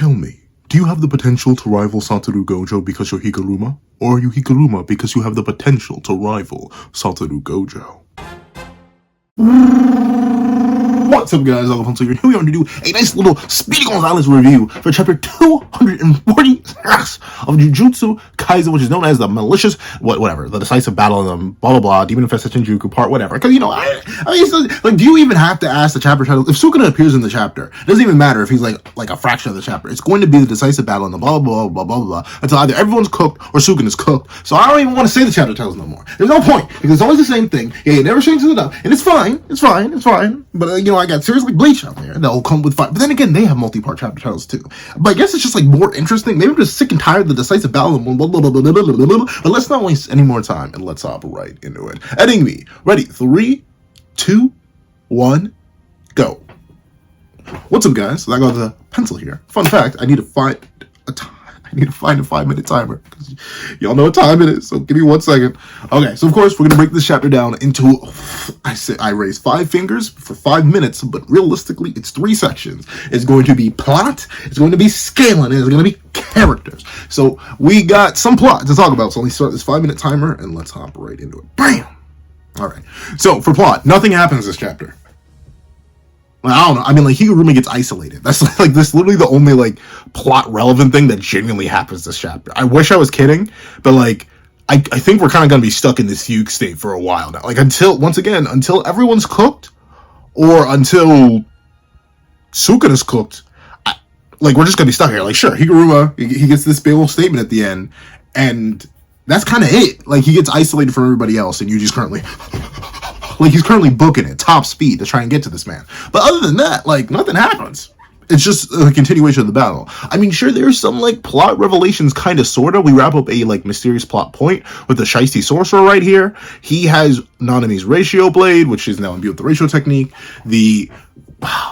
Tell me, do you have the potential to rival Satoru Gojo because you're Higuruma? Or are you Higuruma because you have the potential to rival Satoru Gojo? What's up, guys? I'm here we are to do a nice little Speedy Gonzalez review for chapter 246 of Jujutsu Kaisen, which is known as the malicious, the decisive battle of them, blah blah blah, demon infested Shinjuku part, whatever. Because I mean, like, do you even have to ask the chapter title? If Sukuna appears in the chapter, it doesn't even matter if he's like a fraction of the chapter. It's going to be the decisive battle in the blah blah blah blah blah until either everyone's cooked or Sukuna's cooked. So I don't even want to say the chapter titles no more. There's no point because it's always the same thing. Yeah, it never changes it up, and it's fine. It's fine. It's fine. But I got seriously Bleach out there that'll come with fire. But then again, they have multi-part chapter titles too. But I guess it's just like more interesting. Maybe I'm just sick and tired of the decisive battle. But let's not waste any more time and let's hop right into it. Ending me. Ready? 3, 2, 1, go. What's up, guys? So I got the pencil here. Fun fact: I need to find a 5-minute timer because y'all know what time it is. So give me 1 second. Okay, so of course we're gonna break this chapter down into. I raise 5 fingers for 5 minutes, but realistically it's 3 sections. It's going to be plot, it's going to be scaling, and it's going to be characters. So we got some plot to talk about. So let me start this 5-minute timer and let's hop right into it. Bam. All right. So for plot, nothing happens this chapter. I don't know. I mean, like, Higuruma gets isolated. That's like this literally the only like plot relevant thing that genuinely happens this chapter. I wish I was kidding, but like I think we're kind of gonna be stuck in this fugue state for a while now. Like until everyone's cooked or until Sukuna's cooked. We're just gonna be stuck here. Like, sure, Higuruma he gets this big old statement at the end, and that's kind of it. Like, he gets isolated from everybody else, and Yuji's currently. Like, he's currently booking it, top speed, to try and get to this man. But other than that, like, nothing happens. It's just a continuation of the battle. I mean, sure, there's some, like, plot revelations, kind of, sort of. We wrap up a, like, mysterious plot point with the Shiesty Sorcerer right here. He has Nanami's ratio blade, which is now imbued with the ratio technique. The,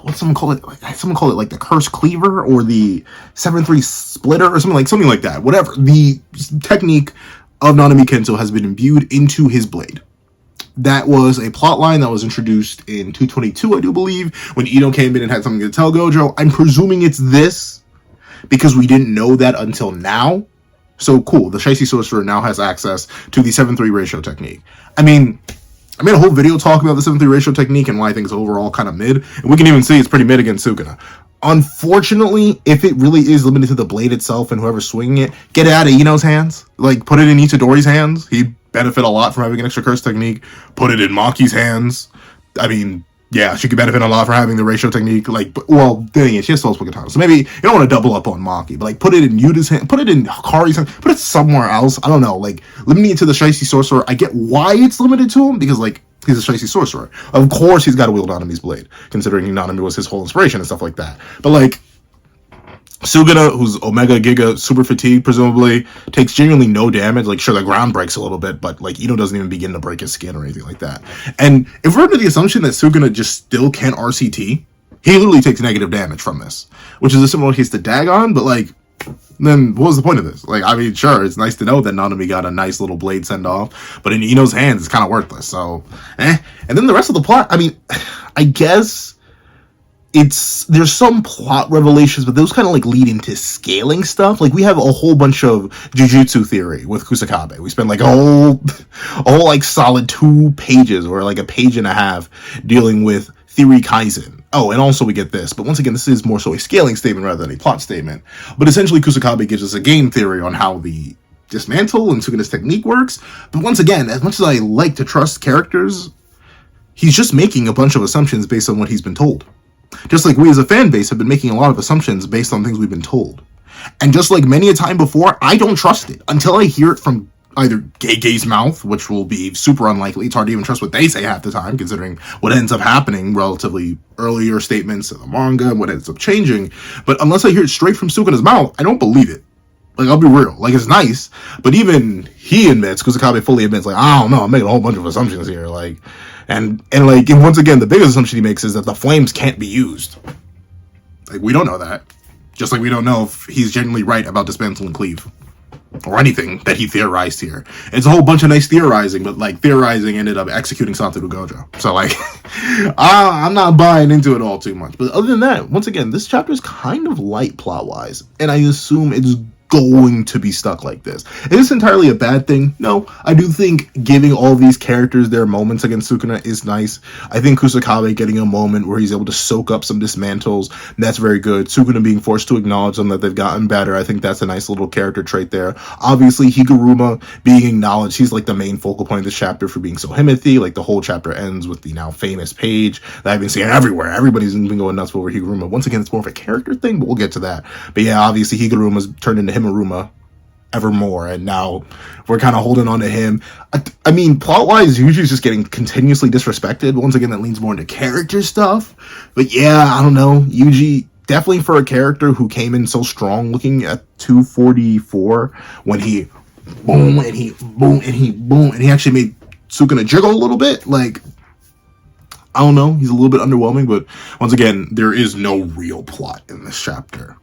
what's someone call it? Someone call it, like, the Curse Cleaver or the 7-3 Splitter or something like that. Whatever. The technique of Nanami Kento has been imbued into his blade. That was a plot line that was introduced in 222, I do believe, when Ito came in and had something to tell Gojo. I'm presuming it's this, because we didn't know that until now. So cool, the Shiesty Sorcerer now has access to the 7-3 ratio technique. I mean, I made a whole video talking about the 7-3 ratio technique and why I think it's overall kind of mid, and we can even see it's pretty mid against Sukuna. Unfortunately, if it really is limited to the blade itself and whoever's swinging it, get it out of Ino's hands. Like, put it in Itadori's hands. He'd benefit a lot from having an extra curse technique. Put it in Maki's hands. I mean, yeah, she could benefit a lot for having the ratio technique. Like, well, then again, she has Soul Katana. So maybe you don't want to double up on Maki, but like, put it in Yuda's hand, put it in Hakari's hand, put it somewhere else. I don't know. Like, limiting it to the Shiesty Sorcerer, I get why it's limited to him, because like, he's a Shiesty Sorcerer. Of course he's got to wield Nanami's blade, considering Nanami was his whole inspiration and stuff like that. But like, Sukuna, who's Omega Giga super fatigued, presumably, takes genuinely no damage. Like, sure, the ground breaks a little bit, but like, Ito doesn't even begin to break his skin or anything like that. And if we're under the assumption that Sukuna just still can't RCT, he literally takes negative damage from this, which is a similar case to Dagon, but like, then what was the point of this? Like, I mean, sure, it's nice to know that Nanami got a nice little blade send off, but in Ino's hands, it's kind of worthless. So, And then the rest of the plot, I mean, I guess there's some plot revelations, but those kind of like lead into scaling stuff. Like, we have a whole bunch of Jujutsu theory with Kusakabe. We spend like a whole like solid 2 pages or like a page and a half dealing with Theory Kaisen. Oh, and also we get this, but once again, this is more so a scaling statement rather than a plot statement. But essentially, Kusakabe gives us a game theory on how the dismantle and Sukuna's technique works. But once again, as much as I like to trust characters, he's just making a bunch of assumptions based on what he's been told. Just like we as a fan base have been making a lot of assumptions based on things we've been told. And just like many a time before, I don't trust it until I hear it from either Gei's mouth, which will be super unlikely. It's hard to even trust what they say half the time, considering what ends up happening, relatively earlier statements in the manga and what ends up changing. But unless I hear it straight from Sukuna's mouth, I don't believe it. Like, I'll be real. Like, it's nice, but even he admits, Kusakabe fully admits, like, I don't know, I'm making a whole bunch of assumptions here. Like, and once again, the biggest assumption he makes is that the flames can't be used. Like, we don't know that. Just like we don't know if he's genuinely right about dismantle and cleave. or anything that he theorized here. It's a whole bunch of nice theorizing, but like theorizing ended up executing Satoru Gojo. So like, I'm not buying into it all too much. But other than that, once again, this chapter is kind of light plot wise, and I assume it's going to be stuck like this. Is this entirely a bad thing? No. I do think giving all these characters their moments against Sukuna is nice. I think Kusakabe getting a moment where he's able to soak up some dismantles, that's very good. Sukuna being forced to acknowledge them that they've gotten better, I think that's a nice little character trait there. Obviously, Higuruma being acknowledged, he's like the main focal point of this chapter for being so Himothy. Like the whole chapter ends with the now famous page that I've been seeing everywhere. Everybody's been going nuts over Higuruma. Once again, it's more of a character thing, but we'll get to that. But yeah, obviously Higuruma's turned into Himuruma evermore, and now we're kind of holding on to him. I mean, plot-wise, Yuji's just getting continuously disrespected, but once again, that leans more into character stuff. But yeah, I don't know. Yuji, definitely for a character who came in so strong, looking at 244, when he boom, and he boom, and he boom, and he actually made Sukuna jiggle a little bit, like, I don't know, he's a little bit underwhelming, but once again, there is no real plot in this chapter,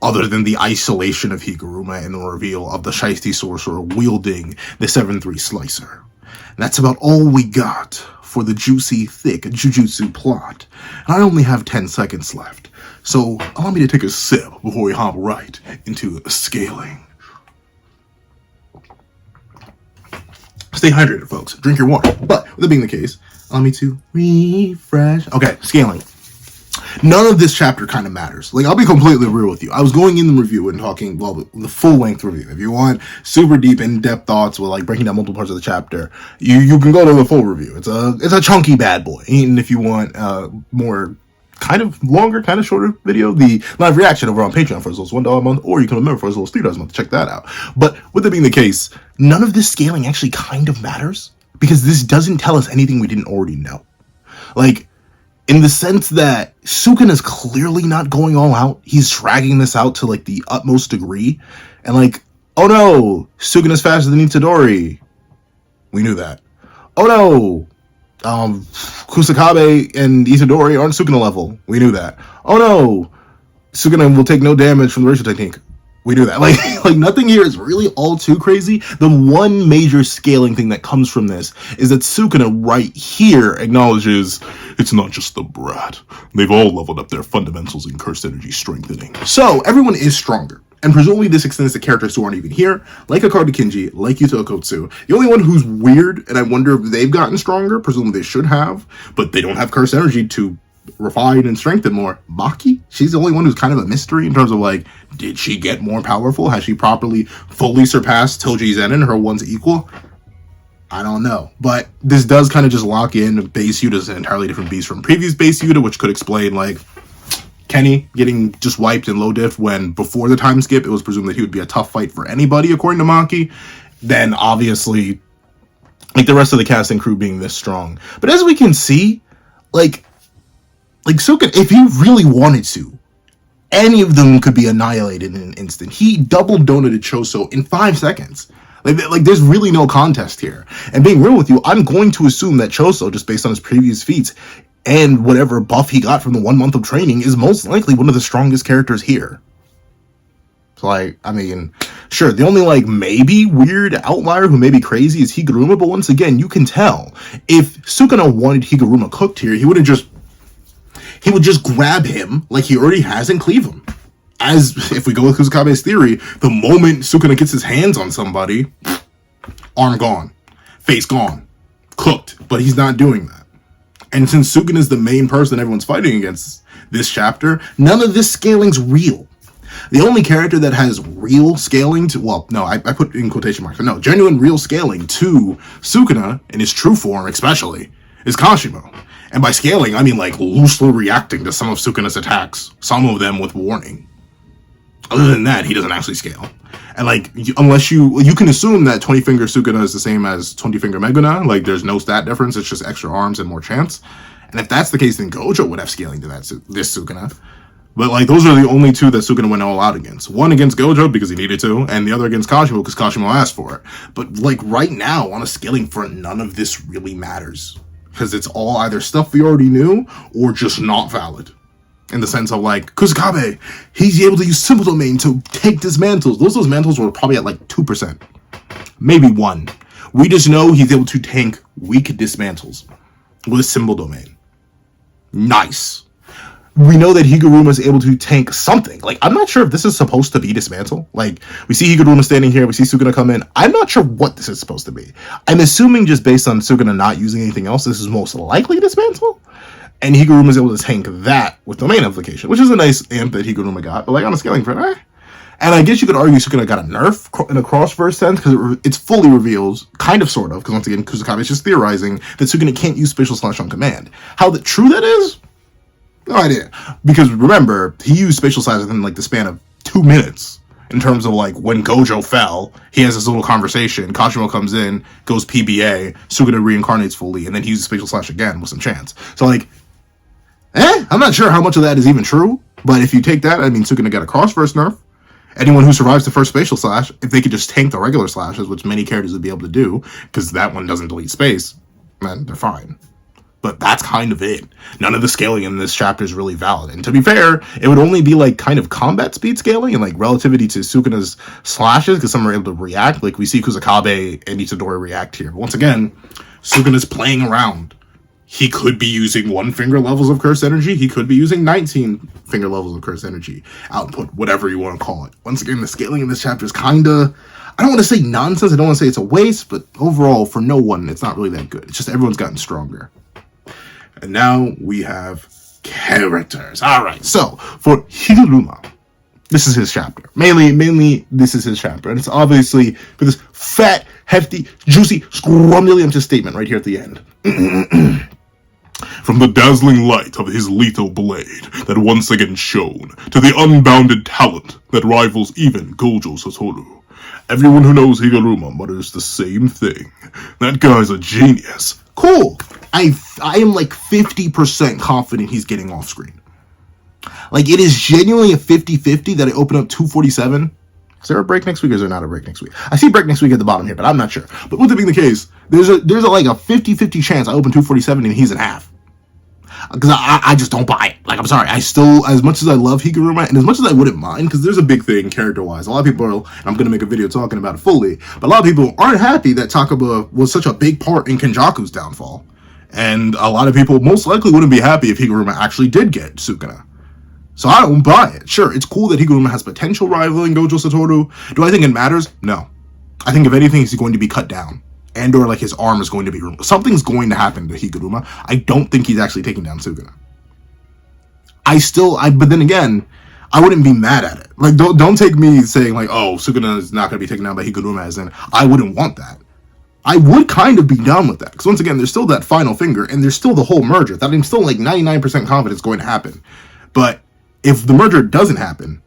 other than the isolation of Higuruma and the reveal of the Shiesty Sorcerer wielding the 7-3 Slicer. And that's about all we got for the juicy, thick Jujutsu plot. And I only have 10 seconds left, so allow me to take a sip before we hop right into scaling. Stay hydrated, folks. Drink your water. But with that being the case, allow me to refresh. Okay, scaling. None of this chapter kind of matters. Like, I'll be completely real with you. I was going in the review and talking, well, the full-length review. If you want super deep, in-depth thoughts with, like, breaking down multiple parts of the chapter, you can go to the full review. It's a chunky bad boy. And if you want more kind of longer, kind of shorter video, the live reaction over on Patreon for as little as $1 a month, or you can remember for as little as $3 a month. Check that out. But with it being the case, none of this scaling actually kind of matters, because this doesn't tell us anything we didn't already know. Like, in the sense that Sukuna's clearly not going all out. He's dragging this out to, like, the utmost degree. And, like, oh no, Sukuna's faster than Itadori. We knew that. Oh no, Kusakabe and Itadori aren't Sukuna level. We knew that. Oh no, Sukuna will take no damage from the racial technique. We knew that. Like nothing here is really all too crazy. The one major scaling thing that comes from this is that Sukuna right here acknowledges it's not just the brat. They've all leveled up their fundamentals in cursed energy strengthening. So everyone is stronger. And presumably this extends to characters who aren't even here, like Akari Kinji, like Yuta Okotsu. The only one who's weird, and I wonder if they've gotten stronger, presumably they should have, but they don't have cursed energy to refine and strengthen more. Maki? She's the only one who's kind of a mystery in terms of, like, did she get more powerful? Has she properly, fully surpassed Toji Zenin, her one's equal? I don't know. But this does kind of just lock in base Yuta as an entirely different beast from previous base Yuta, which could explain, like, Kenny getting just wiped in low diff when before the time skip, it was presumed that he would be a tough fight for anybody, according to Maki. Then, obviously, like, the rest of the cast and crew being this strong. But as we can see, like Sukuna, if he really wanted to, any of them could be annihilated in an instant. He double donated Choso in 5 seconds. Like there's really no contest here. And being real with you, I'm going to assume that Choso, just based on his previous feats and whatever buff he got from the 1 month of training, is most likely one of the strongest characters here. So, like, I mean, sure, the only, like, maybe weird outlier who may be crazy is Higuruma, but once again, you can tell. If Sukuna wanted Higuruma cooked here, he would just grab him like he already has and cleave him. As, if we go with Kusakabe's theory, the moment Sukuna gets his hands on somebody, arm gone, face gone, cooked. But he's not doing that. And since Sukuna is the main person everyone's fighting against this chapter, none of this scaling's real. The only character that has real scaling to, well, no, I put in quotation marks, but no, genuine real scaling to Sukuna, in his true form especially, is Kashimo. And by scaling, I mean, like, loosely reacting to some of Sukuna's attacks, some of them with warning. Other than that, he doesn't actually scale. And, like, unless you can assume that 20-finger Sukuna is the same as 20-finger Meguna, like, there's no stat difference, it's just extra arms and more chance. And if that's the case, then Gojo would have scaling to this Sukuna. But, like, those are the only two that Sukuna went all out against. One against Gojo because he needed to, and the other against Kashimo because Kashimo asked for it. But, like, right now, on a scaling front, none of this really matters. Because it's all either stuff we already knew, or just not valid. in the sense of like Kusakabe, he's able to use simple domain to take dismantles. Those mantles were probably at like 2%, maybe 1. We just know he's able to tank weak dismantles with simple domain. Nice. We know that Higuruma is able to tank something. Like, I'm not sure if this is supposed to be dismantle. Like, we see Higuruma standing here, we see Sukuna come in. I'm not sure what this is supposed to be. I'm assuming just based on Sukuna not using anything else, this is most likely dismantle. And Higuruma is able to tank that with domain amplification, which is a nice amp that Higuruma got. But like on a scaling front, And I guess you could argue Sukuna got a nerf in a cross-verse sense, because it's fully reveals, kind of, sort of, because once again, Kusakabe is just theorizing that Sukuna can't use Spatial Slash on command. How true that is? No idea. Because remember, he used Spatial Slash within like the span of 2 minutes. In terms of like when Gojo fell, he has this little conversation, Kashimo comes in, goes PBA, Sukuna reincarnates fully, and then he uses Spatial Slash again with some chance. So like, I'm not sure how much of that is even true, but if you take that, I mean, Sukuna got a cross-verse nerf. Anyone who survives the first Spatial Slash, if they could just tank the regular slashes, which many characters would be able to do, because that one doesn't delete space, man, they're fine. But that's kind of it. None of the scaling in this chapter is really valid. And to be fair, it would only be like kind of combat speed scaling and like relativity to Sukuna's slashes, because some are able to react. Like we see Kusakabe and Itadori react here. But once again, Sukuna's playing around. He could be using 1 finger levels of Curse Energy. He could be using 19 finger levels of Curse Energy output, whatever you want to call it. Once again, the scaling in this chapter is kind of, I don't want to say nonsense. I don't want to say it's a waste, but overall, for no one, it's not really that good. It's just everyone's gotten stronger. And now we have characters. All right, so for Higuruma, this is his chapter. Mainly, this is his chapter. And it's obviously for this fat, hefty, juicy, scrumdiddlyumptious statement right here at the end. From the dazzling light of his lethal blade that once again shone, to the unbounded talent that rivals even Gojo Satoru, everyone who knows Higuruma mutters the same thing. That guy's a genius. Cool. I am like 50% confident he's getting off screen. Like, it is genuinely a 50-50 that I open up 247. Is there a break next week or is there not a break next week? I see break next week at the bottom here, but I'm not sure. But with it being the case, there's like a 50-50 chance I open 247 and he's in half. Because I just don't buy it. Like, I'm sorry. I still, as much as I love Higuruma, and as much as I wouldn't mind, because there's a big thing character-wise. A lot of people are, and I'm going to make a video talking about it fully, but a lot of people aren't happy that Takaba was such a big part in Kenjaku's downfall. And a lot of people most likely wouldn't be happy if Higuruma actually did get Sukuna. So I don't buy it. Sure, it's cool that Higuruma has potential rivaling Gojo Satoru. Do I think it matters? No. I think if anything, he's going to be cut down. And or like his arm is going to be removed. Something's going to happen to Higuruma. I don't think he's actually taking down Sukuna. But then again, I wouldn't be mad at it. Like, don't take me saying like, oh, Sukuna is not going to be taken down by Higuruma, as in, I wouldn't want that. I would kind of be down with that. Because once again, there's still that final finger, and there's still the whole merger that I'm still like 99% confident is going to happen. But if the merger doesn't happen,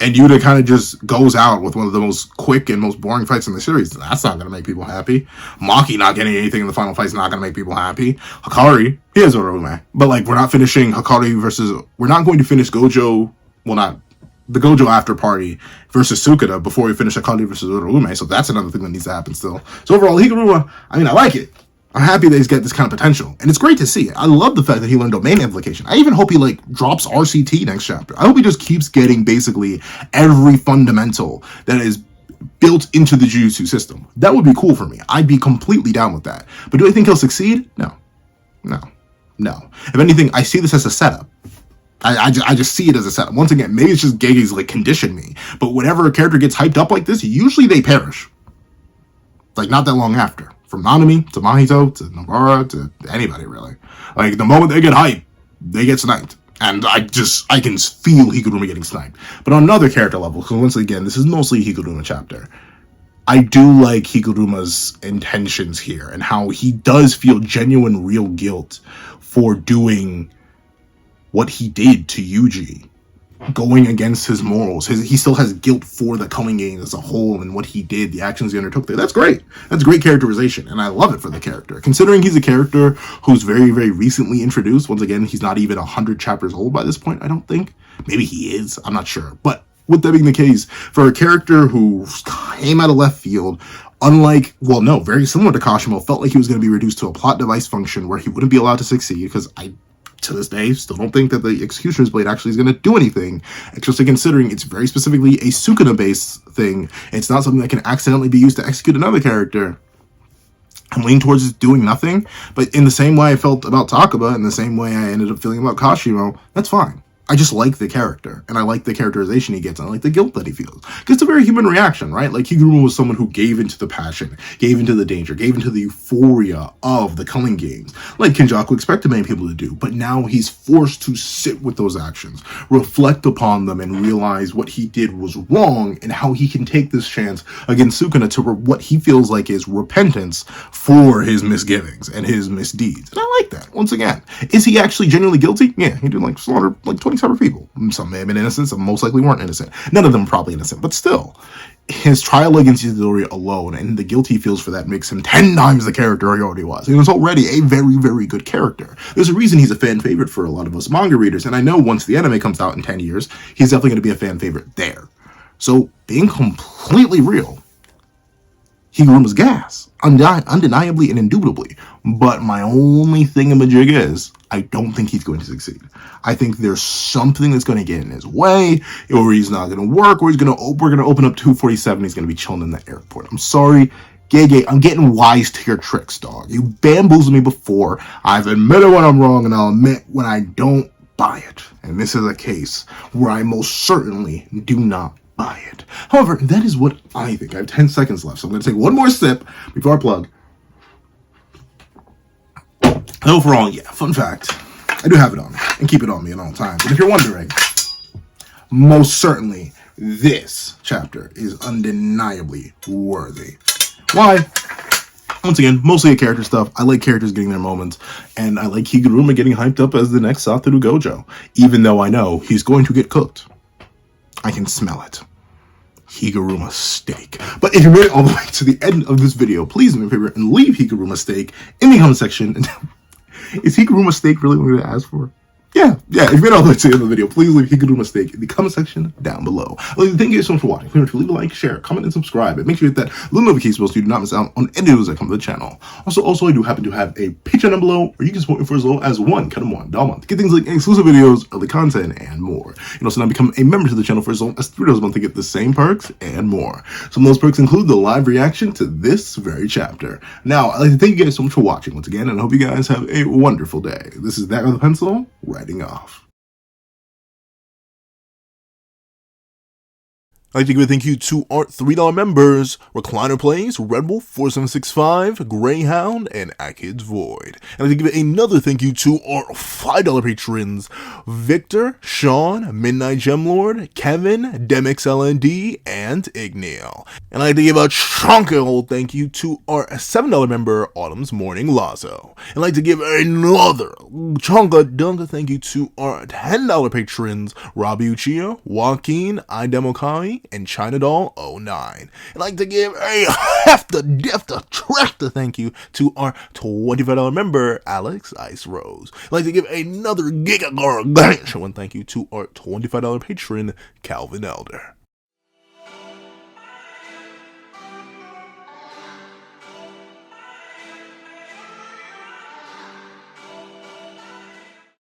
and Yuta kind of just goes out with one of the most quick and most boring fights in the series, that's not going to make people happy. Maki not getting anything in the final fight is not going to make people happy. Hikari, he has Ororume. But like, we're not finishing Hikari we're not going to finish Gojo, well, not the Gojo after party versus Sukuna before we finish Hikari versus Ororume. So that's another thing that needs to happen still. So overall, Higuruma, I mean, I like it. I'm happy that he's got this kind of potential. And it's great to see it. I love the fact that he learned domain amplification. I even hope he like drops RCT next chapter. I hope he just keeps getting basically every fundamental that is built into the Jujutsu system. That would be cool for me. I'd be completely down with that. But do I think he'll succeed? No. If anything, I see this as a setup. I just see it as a setup. Once again, maybe it's just Gege's like conditioned me. But whenever a character gets hyped up like this, usually they perish. Like, not that long after. From Nanami to Mahito to Nobara to anybody, really. Like, the moment they get hyped, they get sniped. And I can feel Higuruma getting sniped. But on another character level, because once again, this is mostly a Higuruma chapter, I do like Higuruma's intentions here and how he does feel genuine, real guilt for doing what he did to Yuji, going against his morals. He still has guilt for the Culling Game as a whole and what he did, the actions he undertook there. That's great. That's great characterization, and I love it for the character. Considering he's a character who's very, very recently introduced. Once again, he's not even 100 chapters old by this point, I don't think. Maybe he is. I'm not sure. But with that being the case, for a character who came out of left field, very similar to Kashimo, felt like he was going to be reduced to a plot device function where he wouldn't be allowed to succeed, because I to this day, still don't think that the Executioner's Blade actually is going to do anything, especially considering it's very specifically a Sukuna-based thing. It's not something that can accidentally be used to execute another character. I'm leaning towards it doing nothing, but in the same way I felt about Takaba, in the same way I ended up feeling about Kashimo, that's fine. I just like the character, and I like the characterization he gets, and I like the guilt that he feels. Because it's a very human reaction, right? Like, Higuruma was someone who gave into the passion, gave into the danger, gave into the euphoria of the Culling Games, like Kenjaku expected many people to do, but now he's forced to sit with those actions, reflect upon them, and realize what he did was wrong, and how he can take this chance against Sukuna to what he feels like is repentance for his misgivings and his misdeeds. And I like that. Once again, is he actually genuinely guilty? Yeah, he did, like, slaughter, like, 20 separate people. Some may have been innocent, some most likely weren't innocent. None of them are probably innocent, but still, his trial against Itadori alone and the guilt he feels for that makes him 10 times the character he already was. He was already a very, very good character. There's a reason he's a fan favorite for a lot of us manga readers, and I know once the anime comes out in 10 years, he's definitely going to be a fan favorite there. So, being completely real, Higuruma's gas, undeniably and indubitably. But my only thingamajig is, I don't think he's going to succeed. I think there's something that's going to get in his way, or he's not going to work, or we're going to open up 247, he's going to be chilling in the airport. I'm sorry, Gege, I'm getting wise to your tricks, dog. You bamboozled me before. I've admitted when I'm wrong, and I'll admit when I don't buy it. And this is a case where I most certainly do not buy it. However, that is what I think. I have 10 seconds left, so I'm going to take one more sip before I plug. And overall, yeah, fun fact, I do have it on me, and keep it on me at all times. And if you're wondering, most certainly, this chapter is undeniably worthy. Why? Once again, mostly a character stuff. I like characters getting their moments, and I like Higuruma getting hyped up as the next Satoru Gojo, even though I know he's going to get cooked. I can smell it. Higuruma steak. But if you made it all the way to the end of this video, please do me a favor and leave Higuruma steak in the comment section. Is Higuruma steak really what I'm going to ask for? Yeah, if you made it all the way to the end of the video, please leave Higuruma steak in the comment section down below. Thank you so much for watching. Remember to leave a like, share, comment, and subscribe. And make sure you hit that little notification bell so you do not miss out on any videos that come to the channel. Also, I do happen to have a Patreon down below where you can support me for as low as $1 a month to get things like exclusive videos, early content, and more. You can also now become a member to the channel for as low as $3 a month to get the same perks and more. Some of those perks include the live reaction to this very chapter. Now, I'd like to thank you guys so much for watching once again, and I hope you guys have a wonderful day. This is That with a Pencil, writing off. I'd like to give a thank you to our $3 members, Recliner Plays, Red Wolf 4765, Greyhound, and Akid's Void. And I'd like to give another thank you to our $5 patrons, Victor, Sean, Midnight Gemlord, Kevin, Demix LND, and Igneal. And I'd like to give a chunky thank you to our $7 member, Autumn's Morning Lazo. And I'd like to give another chunka thank you to our $10 patrons, Robbie Uchiha, Joaquin, Idemokai, and China Doll 09. I'd like to give a tractor thank you to our $25 member, Alex Ice Rose. I'd like to give another giga gargantuan thank you to our $25 patron, Calvin Elder.